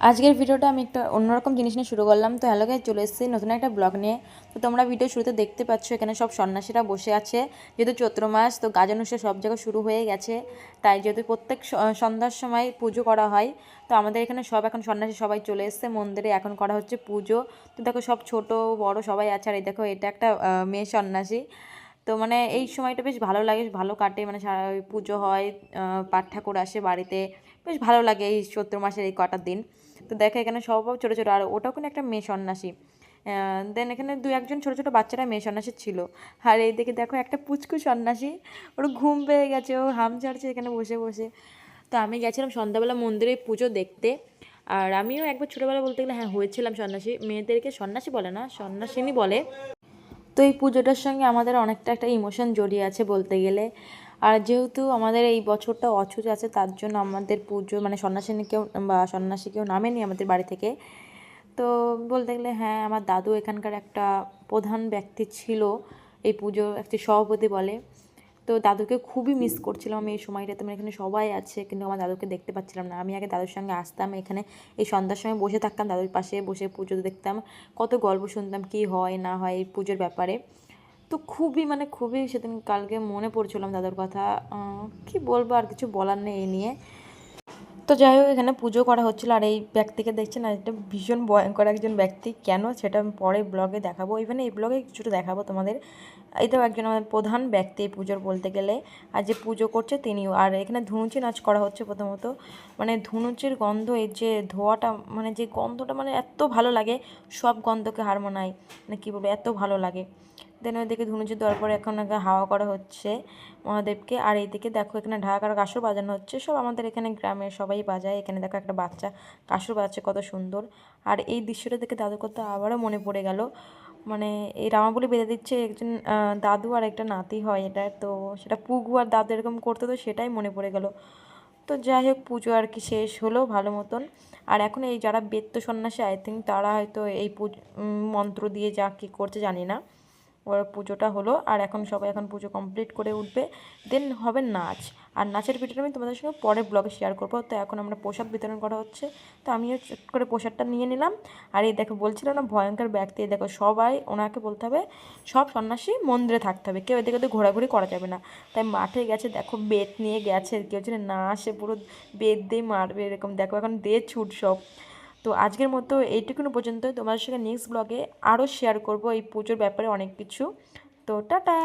আজকের ভিডিওটা আমি একটা অন্যরকম জিনিস নিয়ে শুরু করলাম। তো হ্যালো গাইস, চলে এসেছি নতুন একটা ব্লগ নিয়ে। তো তোমরা ভিডিও শুরুতে দেখতে পাচ্ছ এখানে সব সন্ন্যাসীরা বসে আছে। যেহেতু চৈত্র মাস, তো গাজন উৎসব সব জায়গায় শুরু হয়ে গেছে। তাই যেহেতু প্রত্যেক সন্ধ্যার সময় পুজো করা হয়, তো আমাদের এখানে সব এখন সন্ন্যাসী সবাই চলে এসছে মন্দিরে, এখন করা হচ্ছে পুজো। তো দেখো সব ছোট বড় সবাই আছে। আর এই দেখো এটা একটা মেয়ে সন্ন্যাসী। তো মানে এই সময়টা বেশ ভালো লাগে, ভালো কাটে, মানে সারা পুজো হয়, পাঠ ঠাকুর আসে বাড়িতে, বেশ ভালো লাগে এই চৈত্র মাসের এই কটা দিন। তো দেখো এখানে সব ছোটো ছোটো, আর ওটাও কিন্তু একটা মেয়ে সন্ন্যাসী। দেন এখানে দু একজন ছোটো ছোটো বাচ্চারা মেয়ে সন্ন্যাসী ছিল। আর এইদিকে দেখো একটা পুচকু সন্ন্যাসী, ওর ঘুম পেয়ে গেছে, ও হাম ছাড়ছে এখানে বসে বসে। তো আমি গেছিলাম সন্ধ্যাবেলা মন্দিরে পুজো দেখতে। আর আমিও একবার ছোটোবেলা বলতে গেলে হ্যাঁ হয়েছিলাম সন্ন্যাসী। মেয়েদেরকে সন্ন্যাসী বলে না, সন্ন্যাসিনী বলে। তো এই পুজোটার সঙ্গে আমাদের অনেকটা একটা ইমোশন জড়িয়ে আছে বলতে গেলে। আর যেহেতু আমাদের এই বছরটা অছুত আছে, তার জন্য আমাদের পুজো মানে সন্ন্যাসিনী কেউ বা সন্ন্যাসী কেউ নামেনি আমাদের বাড়ি থেকে। তো বলতে গেলে হ্যাঁ, আমার দাদু এখানকার একটা প্রধান ব্যক্তি ছিল, এই পুজোর একটি সভাপতি বলে। তো দাদুকে খুবই মিস করছিলাম আমি এই সময়টাতে। মানে এখানে সবাই আছে কিন্তু আমার দাদুকে দেখতে পাচ্ছিলাম না। আমি আগে দাদুর সঙ্গে আসতাম এখানে, এই সন্ধ্যার সময় বসে থাকতাম দাদুর পাশে, বসে পুজো দেখতাম, কত গল্প শুনতাম কী হয় না হয় এই পুজোর ব্যাপারে। তো খুবই মানে খুবই সেদিন কালকে মনে পড়ছিলাম দাদুর কথা। কি বলবো, আর কিছু বলার নেই এই নিয়ে। তো যাই হোক, এখানে পুজো করা হচ্ছিলো। আর এই ব্যক্তিকে দেখছেন, আর এটা ভীষণ ভয়ঙ্কর একজন ব্যক্তি। কেন সেটা আমি পরে ব্লগে দেখাবো, ইভেন এই ব্লগে কিছুটা দেখাবো তোমাদের। এটাও একজন আমাদের প্রধান ব্যক্তি এই পুজোর বলতে গেলে। আর যে পুজো করছে তিনিও। আর এখানে ধুনুচি নাচ করা হচ্ছে প্রথমত। মানে ধুনুচির গন্ধ, এই যে ধোঁয়াটা, মানে যে গন্ধটা, মানে এত ভালো লাগে, সব গন্ধকে হার মানায়। মানে কী বলবো, এত ভালো লাগে। দেন ওইদিকে ধুনুচি দেওয়ার পরে এখন আগে হাওয়া করা হচ্ছে মহাদেবকে। আর এইদিকে দেখো এখানে ঢাকার কাসর বাজানো হচ্ছে, সব আমাদের এখানে গ্রামের সবাই বাজায়। এখানে দেখো একটা বাচ্চা কাসর বাজাচ্ছে, কত সুন্দর। আর এই দৃশ্যটা দেখে দাদুর কথা আবারও মনে পড়ে গেল। মানে এই রামাবলি বেঁধে দিচ্ছে একজন দাদু আর একটা নাতি হয় এটা, তো সেটা পুগু আর দাদু এরকম করতো, তো সেটাই মনে পড়ে গেল। তো যাই হোক, পুজো আর কি শেষ হলো ভালো মতন। আর এখন এই যারা বেত্য সন্ন্যাসী, আই থিঙ্ক তারা হয়তো এই মন্ত্র দিয়ে যা কী করছে জানি না, ওর পুজোটা হলো। আর এখন সবাই এখন পুজো কমপ্লিট করে উঠবে, দেন হবে নাচ। আর নাচের ভিডিওটা আমি তোমাদের সঙ্গে পরে ব্লগে শেয়ার করবো। তো এখন আমরা প্রসাদ বিতরণ করা হচ্ছে, তো আমিও চট করে প্রসাদটা নিয়ে নিলাম। আর এই দেখো বলছিল না ভয়ঙ্কর ব্যক্তি, দেখো সবাই ওনাকে বলতে হবে সব সন্ন্যাসী মন্দিরে থাকতে হবে, কেউ এদিকে ঘোরাঘুরি করা যাবে না। তাই মাঠে গেছে, দেখো বেত নিয়ে গেছে, কেউ যেন না আসে, পুরো বেত দিয়ে মারবে এরকম। দেখো এখন দিয়ে ছুট সব। তো আজকের মতো এইটুকুনো পর্যন্ত। তোমাদের সঙ্গে নেক্সট ব্লগে আরও শেয়ার করব এই পুজোর ব্যাপারে অনেক কিছু। তো টাটা।